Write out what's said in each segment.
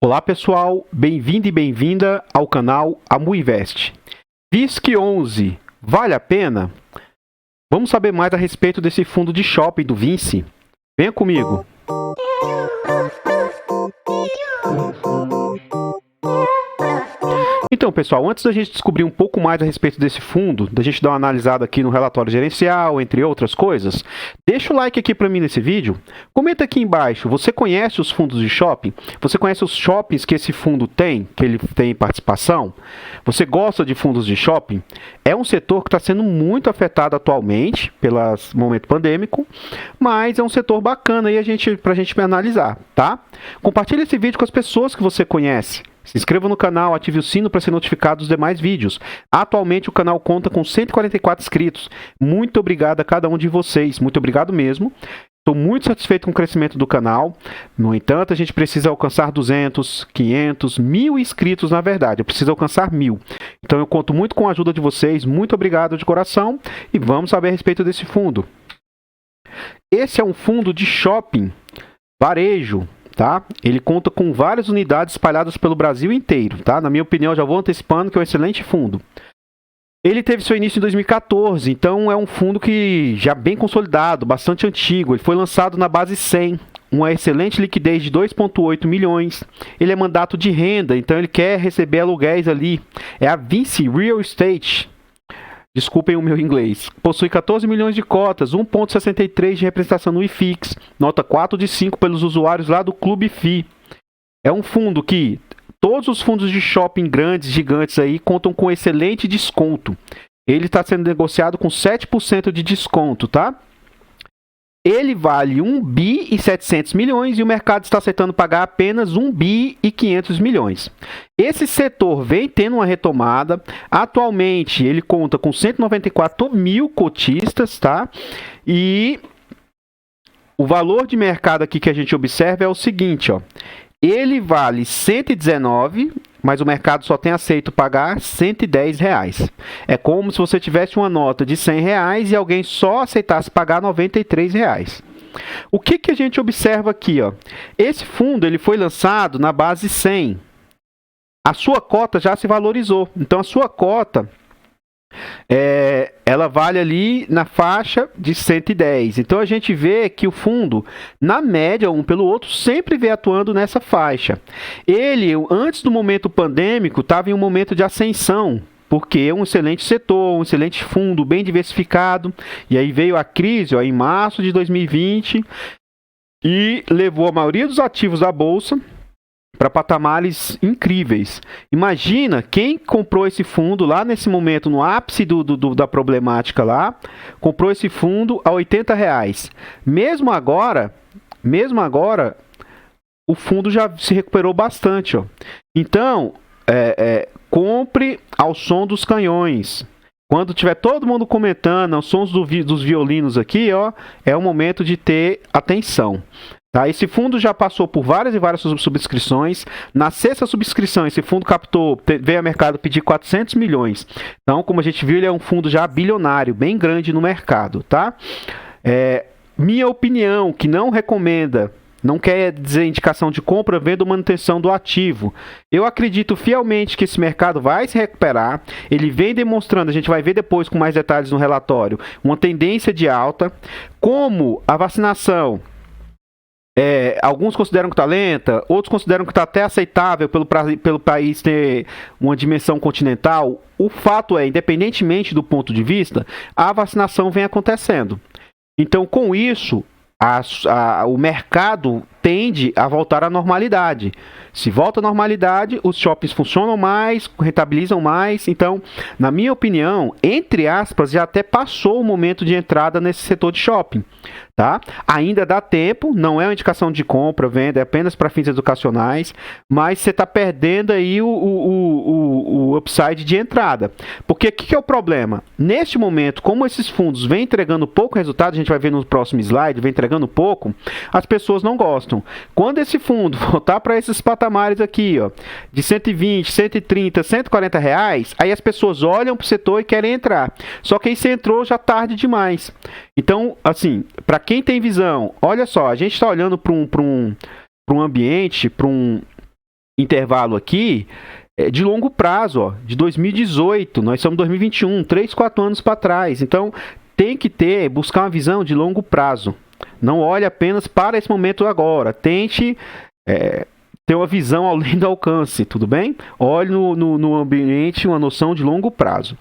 Olá pessoal, bem-vindo e bem-vinda ao canal AmuInvest. VISC 11, vale a pena? Vamos saber mais a respeito desse fundo de shopping do Vinci? Venha comigo! Então, pessoal, antes da gente descobrir um pouco mais a respeito desse fundo, da gente dar uma analisada aqui no relatório gerencial, entre outras coisas, deixa o like aqui para mim nesse vídeo. Comenta aqui embaixo, você conhece os fundos de shopping? Você conhece os shoppings que esse fundo tem, que ele tem participação? Você gosta de fundos de shopping? É um setor que está sendo muito afetado atualmente pelo momento pandêmico, mas é um setor bacana aí para a gente analisar, tá? Compartilhe esse vídeo com as pessoas que você conhece. Se inscreva no canal, ative o sino para ser notificado dos demais vídeos. Atualmente o canal conta com 144 inscritos. Muito obrigado a cada um de vocês, muito obrigado mesmo. Estou muito satisfeito com o crescimento do canal. No entanto, a gente precisa alcançar 200, 500, 1000 inscritos na verdade. Eu preciso alcançar 1000. Então eu conto muito com a ajuda de vocês. Muito obrigado de coração e vamos saber a respeito desse fundo. Esse é um fundo de shopping, varejo. Tá? Ele conta com várias unidades espalhadas pelo Brasil inteiro. Tá? Na minha opinião, já vou antecipando que é um excelente fundo. Ele teve seu início em 2014, então é um fundo que já bem consolidado, bastante antigo. Ele foi lançado na base 100, uma excelente liquidez de 2,8 milhões. Ele é mandato de renda, então ele quer receber aluguéis ali. É a Vinci Real Estate. Desculpem o meu inglês. Possui 14 milhões de cotas, 1,63 de representação no IFIX, nota 4 de 5 pelos usuários lá do Clube FI. É um fundo que todos os fundos de shopping grandes, gigantes aí, contam com excelente desconto. Ele está sendo negociado com 7% de desconto, tá? Ele vale 1 bi e 700 milhões e o mercado está aceitando pagar apenas 1 bi e 500 milhões. Esse setor vem tendo uma retomada. Atualmente ele conta com 194 mil cotistas, tá? E o valor de mercado aqui que a gente observa é o seguinte, ó. Ele vale 119, mas o mercado só tem aceito pagar 110 reais. É como se você tivesse uma nota de 100 reais e alguém só aceitasse pagar 93 reais. O que a gente observa aqui? Ó? Esse fundo ele foi lançado na base 100. A sua cota já se valorizou. Então, a sua cota ela vale ali na faixa de 110. Então a gente vê que o fundo, na média, um pelo outro, sempre vem atuando nessa faixa. Ele, antes do momento pandêmico, estava em um momento de ascensão, porque é um excelente setor, um excelente fundo, bem diversificado. E aí veio a crise em março de 2020 e levou a maioria dos ativos da Bolsa para patamares incríveis. Imagina quem comprou esse fundo lá nesse momento, no ápice da problemática lá, comprou esse fundo a 80 reais. Mesmo agora, o fundo já se recuperou bastante. Ó. Então, compre ao som dos canhões. Quando tiver todo mundo comentando aos sons dos violinos aqui, ó, é o momento de ter atenção. Tá? Esse fundo já passou por várias e várias subscrições. Na sexta subscrição, esse fundo veio ao mercado pedir 400 milhões. Então, como a gente viu, ele é um fundo já bilionário, bem grande no mercado. Tá? Minha opinião, que não recomenda, não quer dizer indicação de compra, venda ou manutenção do ativo. Eu acredito fielmente que esse mercado vai se recuperar. Ele vem demonstrando, a gente vai ver depois com mais detalhes no relatório, uma tendência de alta. Como a vacinação... alguns consideram que está lenta, outros consideram que está até aceitável pelo país ter uma dimensão continental. O fato é, independentemente do ponto de vista, a vacinação vem acontecendo. Então, com isso, o mercado tende a voltar à normalidade. Se volta à normalidade, os shoppings funcionam mais, rentabilizam mais. Então, na minha opinião, entre aspas, já até passou o momento de entrada nesse setor de shopping. Tá? Ainda dá tempo, não é uma indicação de compra, venda, é apenas para fins educacionais, mas você está perdendo aí o upside de entrada. Porque o que é o problema? Neste momento, como esses fundos vêm entregando pouco resultado, a gente vai ver no próximo slide, vem entregando pouco, as pessoas não gostam. Quando esse fundo voltar para esses patamares aqui, ó, de 120, 130, 140 reais, aí as pessoas olham para o setor e querem entrar. Só que aí você entrou já tarde demais. Então, assim, para quem tem visão, olha só, a gente está olhando para um ambiente, para um intervalo aqui é de longo prazo, ó, de 2018, nós estamos em 2021, 3, 4 anos para trás. Então, tem que buscar uma visão de longo prazo. Não olhe apenas para esse momento agora. Tente ter uma visão além do alcance, tudo bem? Olhe no ambiente uma noção de longo prazo.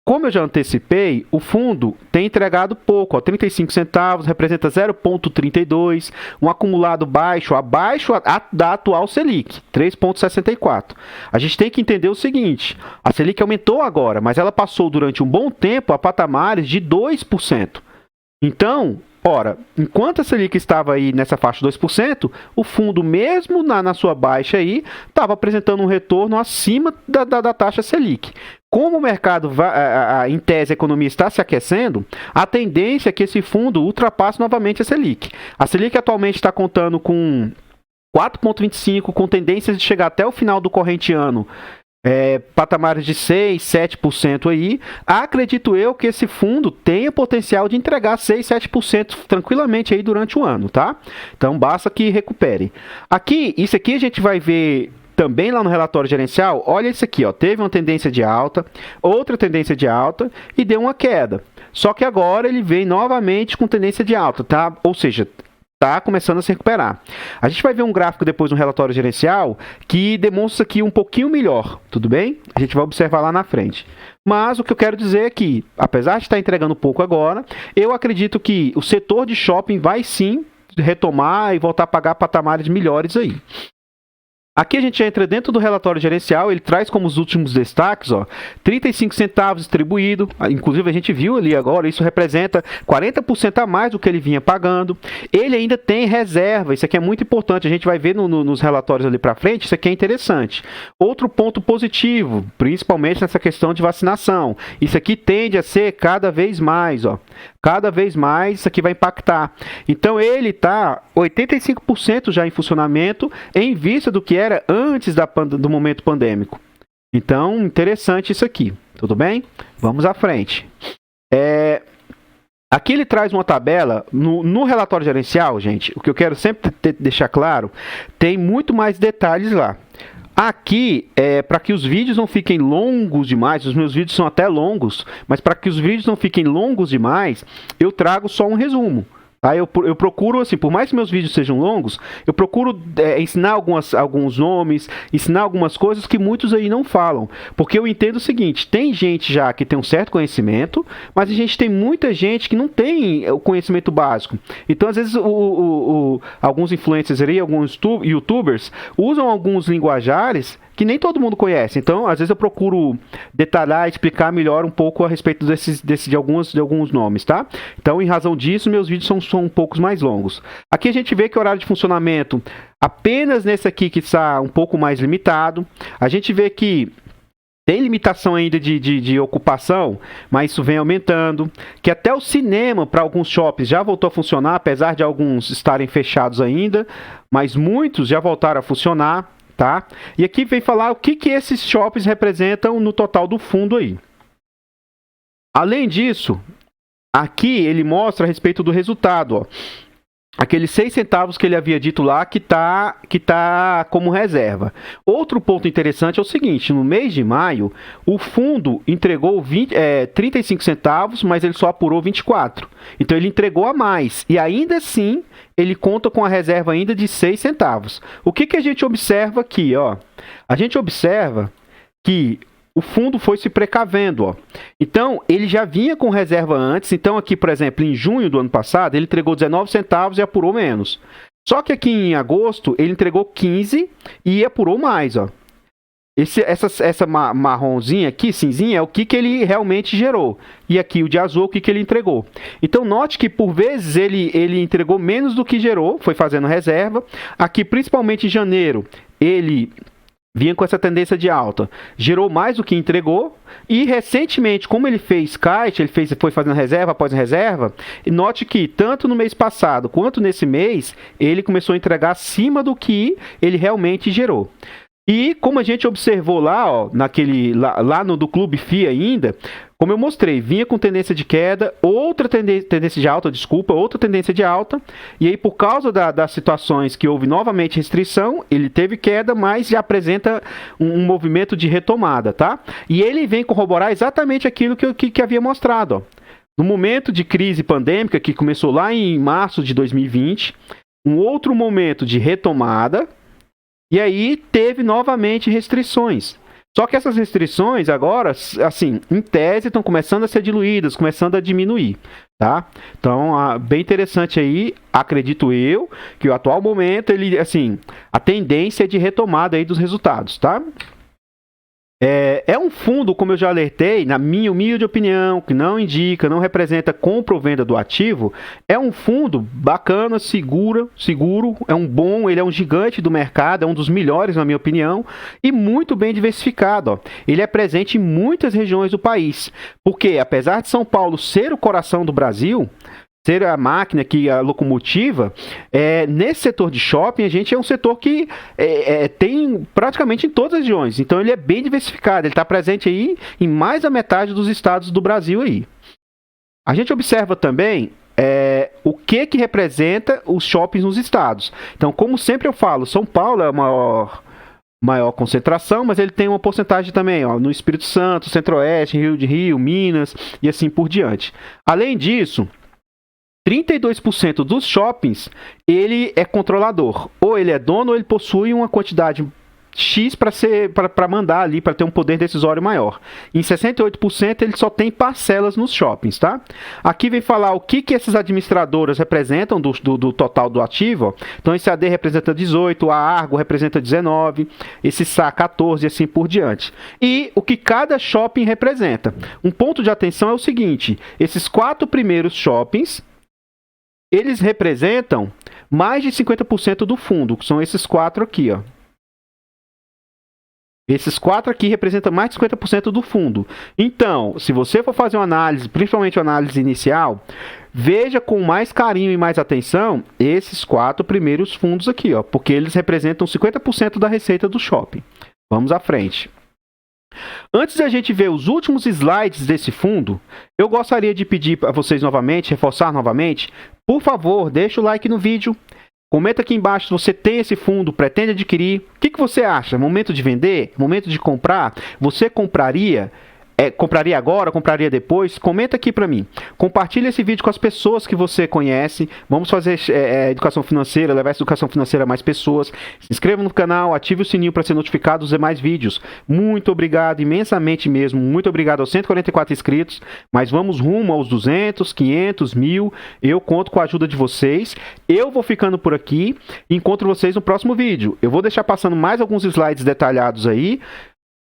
Como eu já antecipei, o fundo tem entregado pouco, ó, 35 centavos, representa 0,32, um acumulado baixo, abaixo da atual Selic, 3,64. A gente tem que entender o seguinte, a Selic aumentou agora, mas ela passou durante um bom tempo a patamares de 2%. Então, ora, enquanto a Selic estava aí nessa faixa de 2%, o fundo, mesmo na sua baixa aí, estava apresentando um retorno acima da taxa Selic. Como o mercado, em tese, a economia está se aquecendo, a tendência é que esse fundo ultrapasse novamente a Selic. A Selic atualmente está contando com 4,25, com tendências de chegar até o final do corrente ano, patamares de 6%, 7% aí. Acredito eu que esse fundo tenha potencial de entregar 6%, 7% tranquilamente aí durante o ano, tá? Então, basta que recupere. Isso aqui a gente vai ver também lá no relatório gerencial. Olha isso aqui, ó, teve uma tendência de alta, outra tendência de alta e deu uma queda. Só que agora ele vem novamente com tendência de alta, tá? Ou seja, está começando a se recuperar. A gente vai ver um gráfico depois no relatório gerencial que demonstra aqui um pouquinho melhor, tudo bem? A gente vai observar lá na frente. Mas o que eu quero dizer é que, apesar de estar entregando pouco agora, eu acredito que o setor de shopping vai sim retomar e voltar a pagar patamares melhores aí. Aqui a gente já entra dentro do relatório gerencial, ele traz como os últimos destaques, ó, 35 centavos distribuído, inclusive a gente viu ali agora, isso representa 40% a mais do que ele vinha pagando. Ele ainda tem reserva, isso aqui é muito importante, a gente vai ver nos relatórios ali para frente, isso aqui é interessante. Outro ponto positivo, principalmente nessa questão de vacinação, isso aqui tende a ser cada vez mais, ó, cada vez mais isso aqui vai impactar. Então ele está 85% já em funcionamento em vista do que era antes do momento pandêmico. Então, interessante isso aqui, tudo bem? Vamos à frente. Aqui ele traz uma tabela, no relatório gerencial, gente, o que eu quero sempre deixar claro, tem muito mais detalhes lá. Aqui, para que os vídeos não fiquem longos demais, os meus vídeos são até longos, mas para que os vídeos não fiquem longos demais, eu trago só um resumo. Tá? Eu procuro, assim, por mais que meus vídeos sejam longos, eu procuro ensinar alguns nomes, ensinar algumas coisas que muitos aí não falam. Porque eu entendo o seguinte, tem gente já que tem um certo conhecimento, mas a gente tem muita gente que não tem o conhecimento básico. Então, às vezes, alguns influencers aí, alguns youtubers, usam alguns linguajares que nem todo mundo conhece. Então, às vezes eu procuro detalhar, explicar melhor um pouco a respeito de alguns nomes, tá? Então, em razão disso, meus vídeos são um pouco mais longos. Aqui a gente vê que o horário de funcionamento, apenas nesse aqui que está um pouco mais limitado. A gente vê que tem limitação ainda de ocupação, mas isso vem aumentando. Que até o cinema, para alguns shoppings, já voltou a funcionar, apesar de alguns estarem fechados ainda, mas muitos já voltaram a funcionar. Tá? E aqui vem falar o que esses shoppings representam no total do fundo aí. Além disso, aqui ele mostra a respeito do resultado, ó. Aqueles 6 centavos que ele havia dito lá que tá como reserva. Outro ponto interessante é o seguinte, no mês de maio, o fundo entregou 35 centavos, mas ele só apurou 24. Então ele entregou a mais e ainda assim ele conta com a reserva ainda de 6 centavos. O que a gente observa aqui? Ó? A gente observa que o fundo foi se precavendo, ó. Então, ele já vinha com reserva antes. Então, aqui, por exemplo, em junho do ano passado, ele entregou 19 centavos e apurou menos. Só que aqui em agosto, ele entregou 15 e apurou mais, ó. Essa marronzinha aqui, cinzinha, é o que ele realmente gerou. E aqui o de azul, o que ele entregou. Então, note que por vezes ele entregou menos do que gerou, foi fazendo reserva. Aqui, principalmente em janeiro, ele vinha com essa tendência de alta, gerou mais do que entregou, e recentemente, como ele fez kite, foi fazendo reserva após reserva, e note que tanto no mês passado quanto nesse mês, ele começou a entregar acima do que ele realmente gerou. E como a gente observou lá, ó, lá no do Clube FI ainda, como eu mostrei, vinha com tendência de queda, outra tendência de alta, desculpa, outra tendência de alta, e aí por causa das situações que houve novamente restrição, ele teve queda, mas já apresenta um movimento de retomada, tá? E ele vem corroborar exatamente aquilo que havia mostrado, ó. No momento de crise pandêmica, que começou lá em março de 2020, um outro momento de retomada, e aí teve novamente restrições. Só que essas restrições agora, assim, em tese, estão começando a ser diluídas, começando a diminuir, tá? Então, bem interessante aí, acredito eu, que o atual momento, ele, assim, a tendência é de retomada aí dos resultados, tá? É um fundo, como eu já alertei, na minha humilde opinião, que não indica, não representa compra ou venda do ativo, é um fundo bacana, seguro, ele é um gigante do mercado, é um dos melhores na minha opinião, e muito bem diversificado, ó. Ele é presente em muitas regiões do país, porque apesar de São Paulo ser o coração do Brasil, ser a máquina, a locomotiva, nesse setor de shopping, a gente é um setor que tem praticamente em todas as regiões. Então, ele é bem diversificado. Ele está presente aí em mais da metade dos estados do Brasil aí. A gente observa também o que representa os shoppings nos estados. Então, como sempre eu falo, São Paulo é a maior concentração, mas ele tem uma porcentagem também, ó, no Espírito Santo, Centro-Oeste, Rio, Minas e assim por diante. Além disso, 32% dos shoppings, ele é controlador. Ou ele é dono, ou ele possui uma quantidade X para mandar ali, para ter um poder decisório maior. Em 68%, ele só tem parcelas nos shoppings, tá? Aqui vem falar o que essas administradoras representam do total do ativo. Ó. Então, esse AD representa 18, a Argo representa 19, esse SA 14 e assim por diante. E o que cada shopping representa. Um ponto de atenção é o seguinte, esses 4 primeiros shoppings, eles representam mais de 50% do fundo, que são esses 4 aqui, ó. Esses 4 aqui representam mais de 50% do fundo. Então, se você for fazer uma análise, principalmente uma análise inicial, veja com mais carinho e mais atenção esses 4 primeiros fundos aqui, ó, porque eles representam 50% da receita do shopping. Vamos à frente. Antes da gente ver os últimos slides desse fundo, eu gostaria de pedir para vocês novamente, reforçar novamente, por favor, deixa o like no vídeo, comenta aqui embaixo se você tem esse fundo, pretende adquirir, o que você acha? Momento de vender? Momento de comprar? Você compraria? Compraria agora, compraria depois? Comenta aqui para mim. Compartilhe esse vídeo com as pessoas que você conhece. Vamos fazer educação financeira, levar essa educação financeira a mais pessoas. Se inscreva no canal, ative o sininho para ser notificado dos demais vídeos. Muito obrigado, imensamente mesmo. Muito obrigado aos 144 inscritos. Mas vamos rumo aos 200, 500, 1000. Eu conto com a ajuda de vocês. Eu vou ficando por aqui e encontro vocês no próximo vídeo. Eu vou deixar passando mais alguns slides detalhados aí.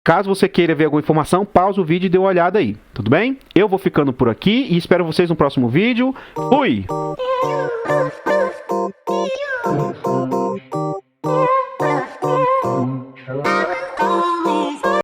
Caso você queira ver alguma informação, pausa o vídeo e dê uma olhada aí, tudo bem? Eu vou ficando por aqui e espero vocês no próximo vídeo. Fui!